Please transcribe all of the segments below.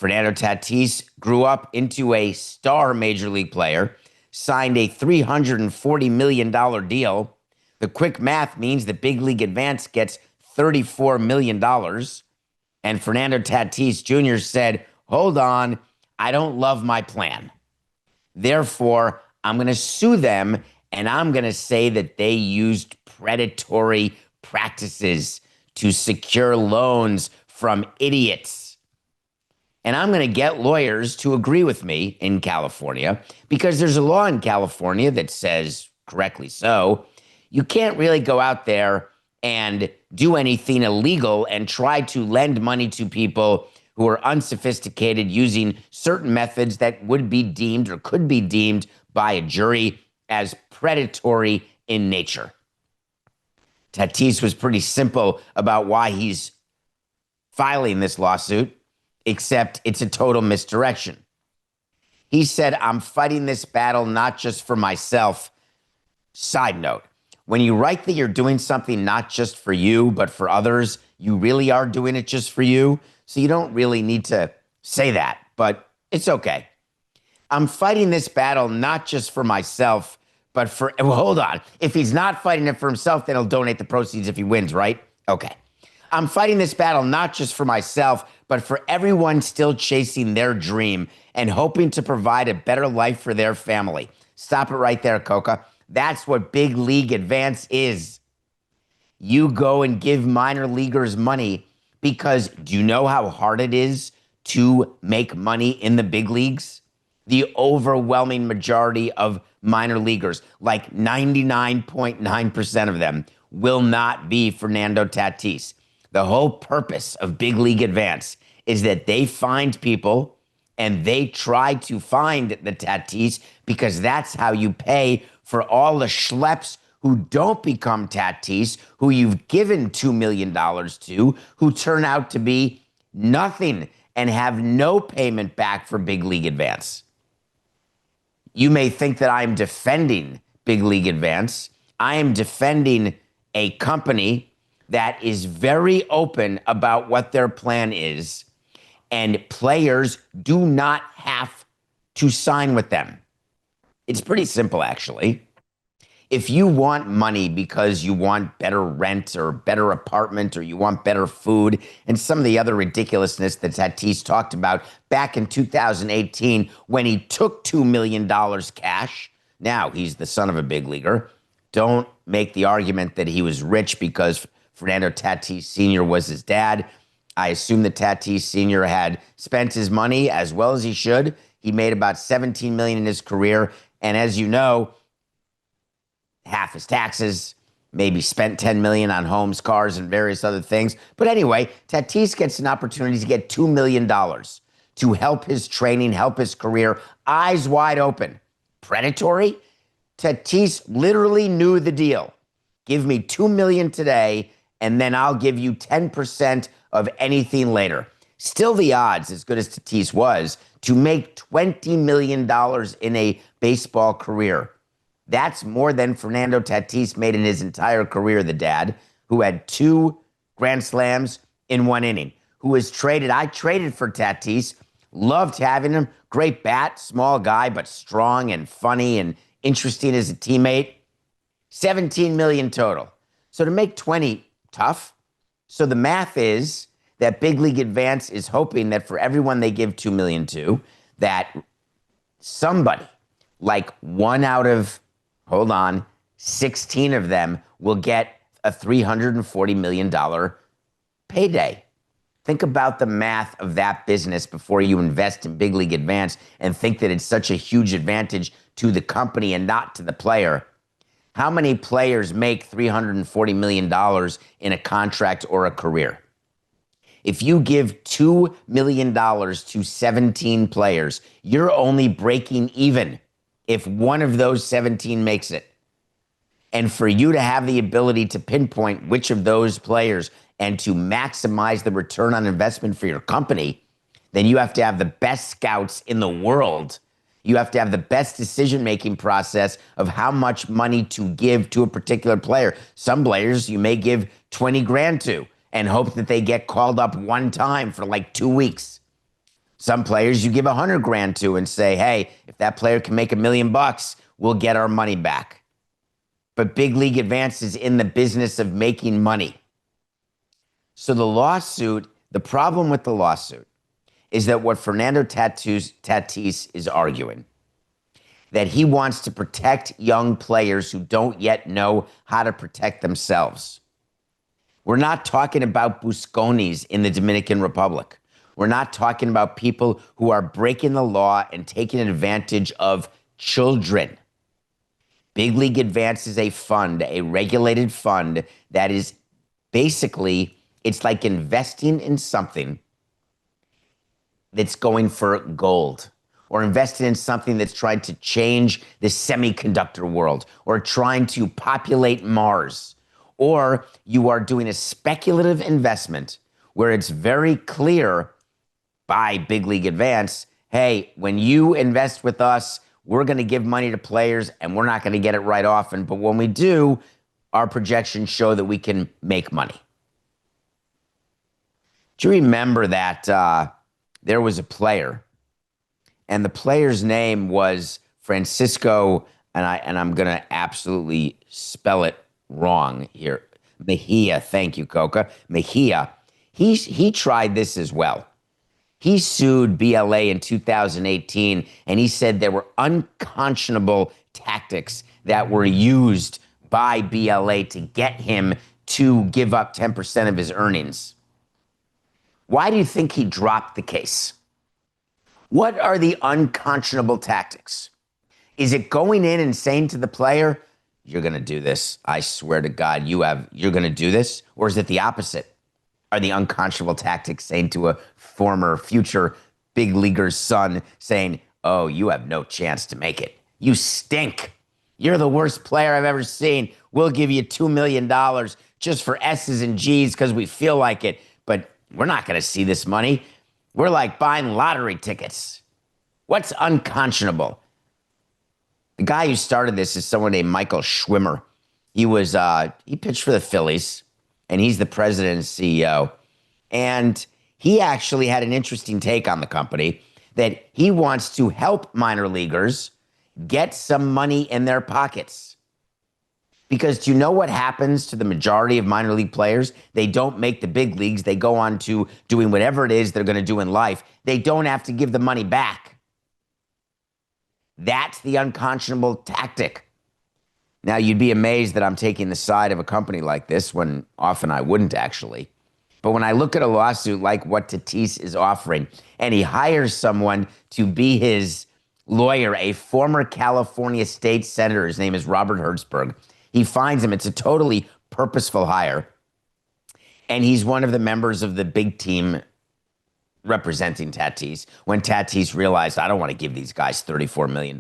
Fernando Tatis grew up into a star major league player, signed a $340 million deal. The quick math means that Big League Advance gets $34 million. And Fernando Tatis Jr. said, hold on, I don't love my plan. Therefore, I'm going to sue them, and I'm going to say that they used predatory practices to secure loans from idiots. And I'm going to get lawyers to agree with me in California, because there's a law in California that says, correctly so, you can't really go out there and do anything illegal and try to lend money to people who are unsophisticated using certain methods that would be deemed or could be deemed by a jury as predatory in nature. Tatis was pretty simple about why he's filing this lawsuit, except it's a total misdirection. He said, I'm fighting this battle not just for myself. Side note, when you write that you're doing something not just for you, but for others, you really are doing it just for you. So you don't really need to say that, but it's okay. I'm fighting this battle not just for myself, but for, well, hold on. If he's not fighting it for himself, then he'll donate the proceeds if he wins, right? Okay. I'm fighting this battle not just for myself, but for everyone still chasing their dream and hoping to provide a better life for their family. Stop it right there, Coca. That's what Big League Advance is. You go and give minor leaguers money because do you know how hard it is to make money in the big leagues? The overwhelming majority of minor leaguers, like 99.9% of them, will not be Fernando Tatis. The whole purpose of Big League Advance is that they find people and they try to find the Tatis, because that's how you pay for all the schleps who don't become Tatis, who you've given $2 million to, who turn out to be nothing and have no payment back for Big League Advance. You may think that I'm defending Big League Advance. I am defending a company that is very open about what their plan is, and players do not have to sign with them. It's pretty simple, actually. If you want money because you want better rent or better apartment or you want better food and some of the other ridiculousness that Tatis talked about back in 2018 when he took $2 million cash, now he's the son of a big leaguer. Don't make the argument that he was rich because Fernando Tatis Sr. was his dad. I assume that Tatis Sr. had spent his money as well as he should. He made about $17 million in his career. And as you know, half his taxes, maybe spent $10 million on homes, cars, and various other things. But anyway, Tatis gets an opportunity to get $2 million to help his training, help his career, eyes wide open. Predatory? Tatis literally knew the deal. Give me $2 million today, and then I'll give you 10% of anything later. Still the odds, as good as Tatis was, to make $20 million in a baseball career. That's more than Fernando Tatis made in his entire career, the dad, who had 2 grand slams in 1 inning, who was traded. I traded for Tatis, loved having him, great bat, small guy, but strong and funny and interesting as a teammate. 17 million total. So to make 20, tough. So the math is that Big League Advance is hoping that for everyone they give $2 million to, that somebody, like 1 out of, 16 of them will get a $340 million payday. Think about the math of that business before you invest in Big League Advance and think that it's such a huge advantage to the company and not to the player. How many players make $340 million in a contract or a career? If you give $2 million to 17 players, you're only breaking even if one of those 17 makes it. And for you to have the ability to pinpoint which of those players and to maximize the return on investment for your company, then you have to have the best scouts in the world. You have to have the best decision-making process of how much money to give to a particular player. Some players you may give 20 grand to and hope that they get called up one time for like 2 weeks. Some players you give 100 grand to and say, hey, if that player can make $1 million, we'll get our money back. But Big League Advance is in the business of making money. So the problem with the lawsuit is that what Fernando Tatis is arguing, that he wants to protect young players who don't yet know how to protect themselves. We're not talking about Busconis in the Dominican Republic. We're not talking about people who are breaking the law and taking advantage of children. Big League Advance is a fund, a regulated fund that is basically, it's like investing in something that's going for gold, or investing in something that's trying to change the semiconductor world, or trying to populate Mars, or you are doing a speculative investment where it's very clear by Big League Advance, hey, when you invest with us, we're going to give money to players and we're not going to get it right often. But when we do, our projections show that we can make money. Do you remember that there was a player, and the player's name was Francisco, and I'm going to absolutely spell it wrong here. Mejia. Thank you, Coca. Mejia. He tried this as well. He sued BLA in 2018, and he said there were unconscionable tactics that were used by BLA to get him to give up 10% of his earnings. Why do you think he dropped the case? What are the unconscionable tactics? Is it going in and saying to the player, you're going to do this, I swear to God, you're going to do this? Or is it the opposite? Are the unconscionable tactics saying to a former future big leaguer's son, saying, oh, you have no chance to make it. You stink. You're the worst player I've ever seen. We'll give you $2 million just for S's and G's because we feel like it. But we're not going to see this money. We're like buying lottery tickets. What's unconscionable? The guy who started this is someone named Michael Schwimmer. He pitched for the Phillies, and he's the president and CEO. And he actually had an interesting take on the company, that he wants to help minor leaguers get some money in their pockets. Because do you know what happens to the majority of minor league players? They don't make the big leagues. They go on to doing whatever it is they're going to do in life. They don't have to give the money back. That's the unconscionable tactic. Now, you'd be amazed that I'm taking the side of a company like this, when often I wouldn't actually. But when I look at a lawsuit like what Tatis is offering, and he hires someone to be his lawyer, a former California state senator, his name is Robert Hertzberg. He finds him. It's a totally purposeful hire. And he's one of the members of the big team representing Tatis. When Tatis realized, I don't want to give these guys $34 million.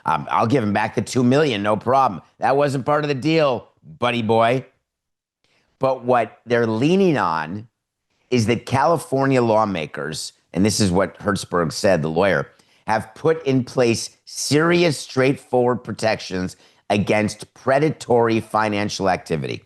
I'll give him back the $2 million, no problem. That wasn't part of the deal, buddy boy. But what they're leaning on is that California lawmakers, and this is what Hertzberg said, the lawyer, have put in place serious, straightforward protections against predatory financial activity.